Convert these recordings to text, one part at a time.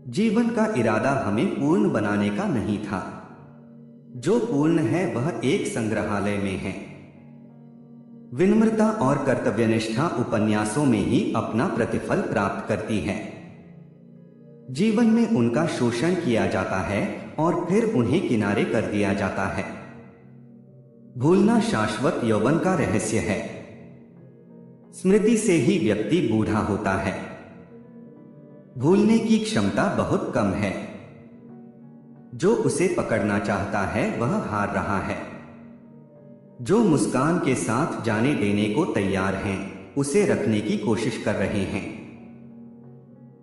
जीवन का इरादा हमें पूर्ण बनाने का नहीं था। जो पूर्ण है वह एक संग्रहालय में है। विनम्रता और कर्तव्यनिष्ठा उपन्यासों में ही अपना प्रतिफल प्राप्त करती है। जीवन में उनका शोषण किया जाता है और फिर उन्हें किनारे कर दिया जाता है। भूलना शाश्वत यौवन का रहस्य है। स्मृति से ही व्यक्ति बूढ़ा होता है। भूलने की क्षमता बहुत कम है। जो उसे पकड़ना चाहता है वह हार रहा है। जो मुस्कान के साथ जाने देने को तैयार हैं, उसे रखने की कोशिश कर रहे हैं।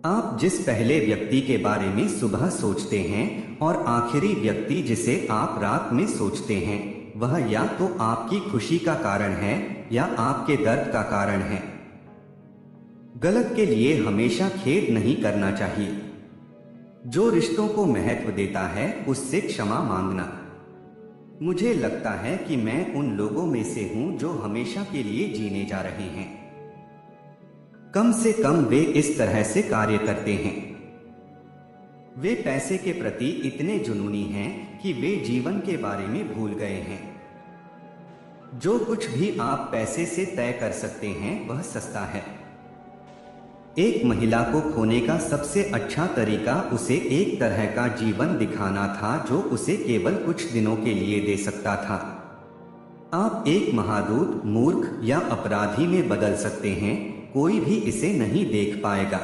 आप जिस पहले व्यक्ति के बारे में सुबह सोचते हैं और आखिरी व्यक्ति जिसे आप रात में सोचते हैं, वह या तो आपकी खुशी का कारण है या आपके दर्द का कारण है। गलत के लिए हमेशा खेद नहीं करना चाहिए। जो रिश्तों को महत्व देता है उससे क्षमा मांगना। मुझे लगता है कि मैं उन लोगों में से हूं जो हमेशा के लिए जीने जा रहे हैं। कम से कम वे इस तरह से कार्य करते हैं। वे पैसे के प्रति इतने जुनूनी हैं कि वे जीवन के बारे में भूल गए हैं। जो कुछ भी आप पैसे से तय कर सकते हैं वह सस्ता है। एक महिला को खोने का सबसे अच्छा तरीका उसे एक तरह का जीवन दिखाना था जो उसे केवल कुछ दिनों के लिए दे सकता था। आप एक महादूत, मूर्ख या अपराधी में बदल सकते हैं, कोई भी इसे नहीं देख पाएगा।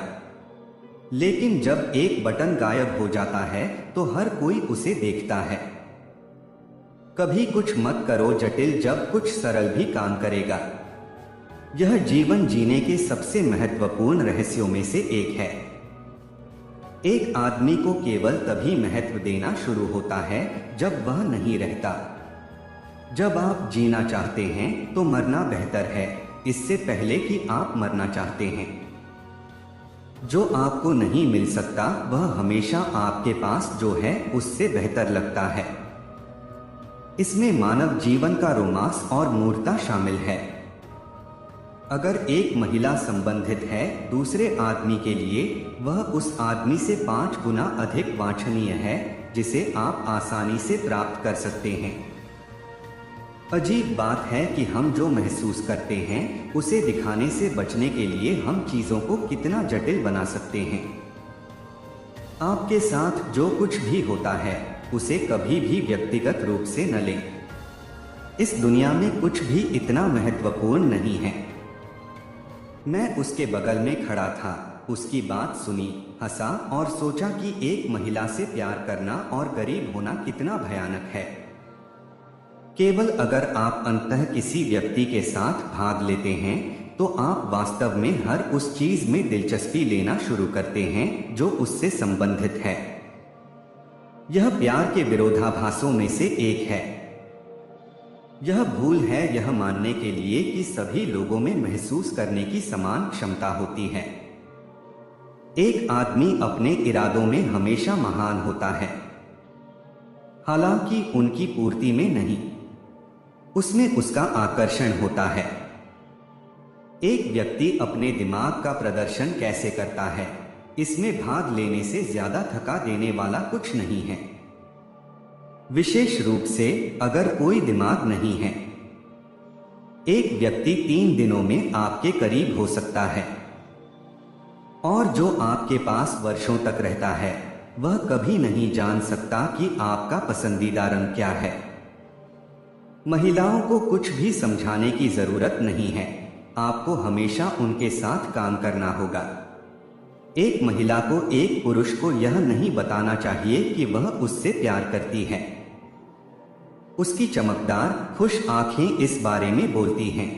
लेकिन जब एक बटन गायब हो जाता है तो हर कोई उसे देखता है। कभी कुछ मत करो जटिल जब कुछ सरल भी काम करेगा। यह जीवन जीने के सबसे महत्वपूर्ण रहस्यों में से एक है। एक आदमी को केवल तभी महत्व देना शुरू होता है जब वह नहीं रहता। जब आप जीना चाहते हैं तो मरना बेहतर है, इससे पहले कि आप मरना चाहते हैं। जो आपको नहीं मिल सकता वह हमेशा आपके पास जो है उससे बेहतर लगता है। इसमें मानव जीवन का रोमांस और मूर्खता शामिल है। अगर एक महिला संबंधित है दूसरे आदमी के लिए, वह उस आदमी से 5 गुना अधिक वांछनीय है जिसे आप आसानी से प्राप्त कर सकते हैं। अजीब बात है कि हम जो महसूस करते हैं उसे दिखाने से बचने के लिए हम चीजों को कितना जटिल बना सकते हैं। आपके साथ जो कुछ भी होता है उसे कभी भी व्यक्तिगत रूप से न लें। इस दुनिया में कुछ भी इतना महत्वपूर्ण नहीं है। मैं उसके बगल में खड़ा था, उसकी बात सुनी, हंसा और सोचा कि एक महिला से प्यार करना और गरीब होना कितना भयानक है। केवल अगर आप अंततः किसी व्यक्ति के साथ भाग लेते हैं तो आप वास्तव में हर उस चीज में दिलचस्पी लेना शुरू करते हैं जो उससे संबंधित है। यह प्यार के विरोधाभासों में से एक है। यह भूल है यह मानने के लिए कि सभी लोगों में महसूस करने की समान क्षमता होती है। एक आदमी अपने इरादों में हमेशा महान होता है, हालांकि उनकी पूर्ति में नहीं। उसमें उसका आकर्षण होता है। एक व्यक्ति अपने दिमाग का प्रदर्शन कैसे करता है, इसमें भाग लेने से ज्यादा थका देने वाला कुछ नहीं है। विशेष रूप से अगर कोई दिमाग नहीं है। एक व्यक्ति 3 दिनों में आपके करीब हो सकता है और जो आपके पास वर्षों तक रहता है वह कभी नहीं जान सकता कि आपका पसंदीदा रंग क्या है। महिलाओं को कुछ भी समझाने की जरूरत नहीं है, आपको हमेशा उनके साथ काम करना होगा। एक महिला को एक पुरुष को यह नहीं बताना चाहिए कि वह उससे प्यार करती है। उसकी चमकदार, खुश आंखें इस बारे में बोलती हैं।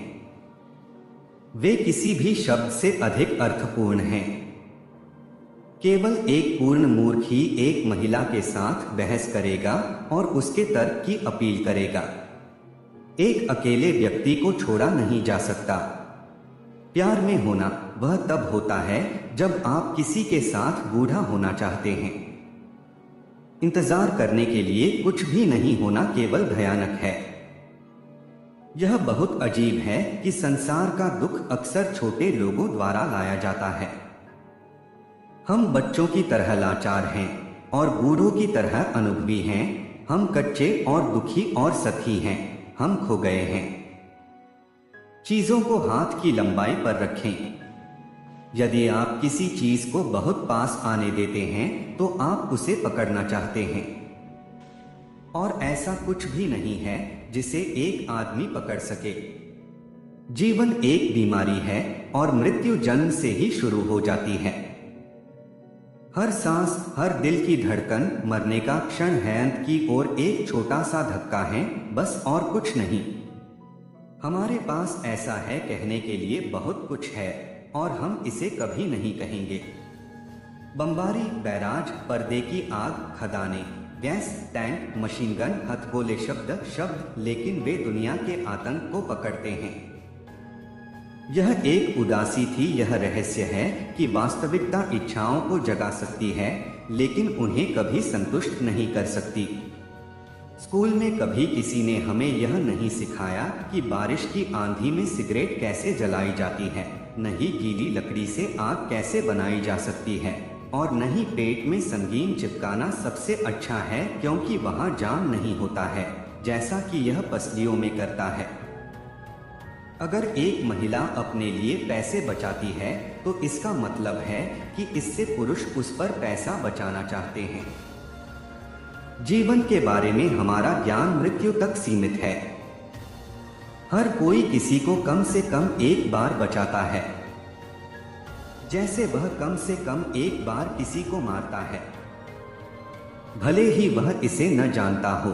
वे किसी भी शब्द से अधिक अर्थपूर्ण हैं। केवल एक पूर्ण मूर्ख ही एक महिला के साथ बहस करेगा और उसके तर्क की अपील करेगा। एक अकेले व्यक्ति को छोड़ा नहीं जा सकता। प्यार में होना वह तब होता है जब आप किसी के साथ बूढ़ा होना चाहते हैं। इंतजार करने के लिए कुछ भी नहीं होना केवल भयानक है। यह बहुत अजीब है कि संसार का दुख अक्सर छोटे लोगों द्वारा लाया जाता है। हम बच्चों की तरह लाचार हैं और बूढ़ों की तरह अनुभवी हैं। हम कच्चे और दुखी और सतही हैं। हम खो गए हैं। चीजों को हाथ की लंबाई पर रखें। यदि आप किसी चीज को बहुत पास आने देते हैं तो आप उसे पकड़ना चाहते हैं, और ऐसा कुछ भी नहीं है जिसे एक आदमी पकड़ सके। जीवन एक बीमारी है और मृत्यु जन्म से ही शुरू हो जाती है। हर सांस, हर दिल की धड़कन मरने का क्षण है, अंत की ओर एक छोटा सा धक्का है, बस और कुछ नहीं। हमारे पास ऐसा है कहने के लिए बहुत कुछ है और हम इसे कभी नहीं कहेंगे। बमबारी, बैराज, पर्दे की आग, खदानें, गैस, टैंक, मशीन गन, हथगोले, शब्द, लेकिन वे दुनिया के आतंक को पकड़ते हैं। यह एक उदासी थी। यह रहस्य है कि वास्तविकता इच्छाओं को जगा सकती है लेकिन उन्हें कभी संतुष्ट नहीं कर सकती। स्कूल में कभी किसी ने हमें यह नहीं सिखाया कि बारिश की आंधी में सिगरेट कैसे जलाई जाती है, न ही गीली लकड़ी से आग कैसे बनाई जा सकती है, और न ही पेट में संगीन चिपकाना सबसे अच्छा है क्योंकि वहाँ जाम नहीं होता है जैसा कि यह पसलियों में करता है। अगर एक महिला अपने लिए पैसे बचाती है तो इसका मतलब है कि इससे पुरुष उस पर पैसा बचाना चाहते हैं। जीवन के बारे में हमारा ज्ञान मृत्यु तक सीमित है। हर कोई किसी को कम से कम एक बार बचाता है, जैसे वह कम से कम एक बार किसी को मारता है, भले ही वह इसे न जानता हो।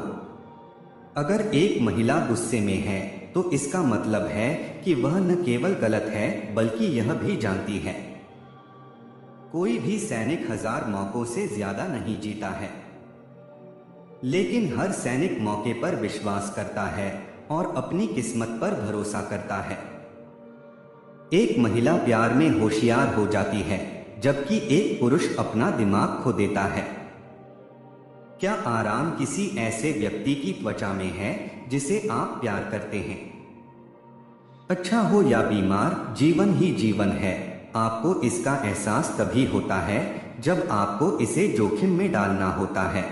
अगर एक महिला गुस्से में है तो इसका मतलब है कि वह न केवल गलत है बल्कि यह भी जानती है। कोई भी सैनिक 1000 मौकों से ज्यादा नहीं जीता है, लेकिन हर सैनिक मौके पर विश्वास करता है और अपनी किस्मत पर भरोसा करता है। एक महिला प्यार में होशियार हो जाती है जबकि एक पुरुष अपना दिमाग खो देता है। क्या आराम किसी ऐसे व्यक्ति की त्वचा में है जिसे आप प्यार करते हैं? अच्छा हो या बीमार, जीवन ही जीवन है। आपको इसका एहसास तभी होता है जब आपको इसे जोखिम में डालना होता है।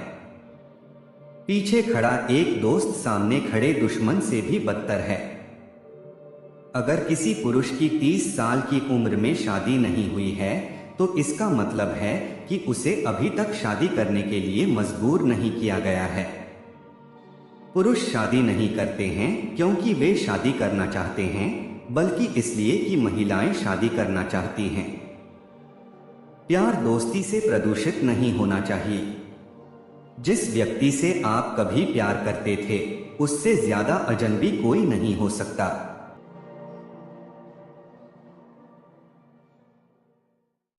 पीछे खड़ा एक दोस्त सामने खड़े दुश्मन से भी बदतर है। अगर किसी पुरुष की 30 साल की उम्र में शादी नहीं हुई है तो इसका मतलब है कि उसे अभी तक शादी करने के लिए मजबूर नहीं किया गया है। पुरुष शादी नहीं करते हैं क्योंकि वे शादी करना चाहते हैं, बल्कि इसलिए कि महिलाएं शादी करना चाहती हैं। प्यार दोस्ती से प्रदूषित नहीं होना चाहिए। जिस व्यक्ति से आप कभी प्यार करते थे उससे ज्यादा अजनबी कोई नहीं हो सकता।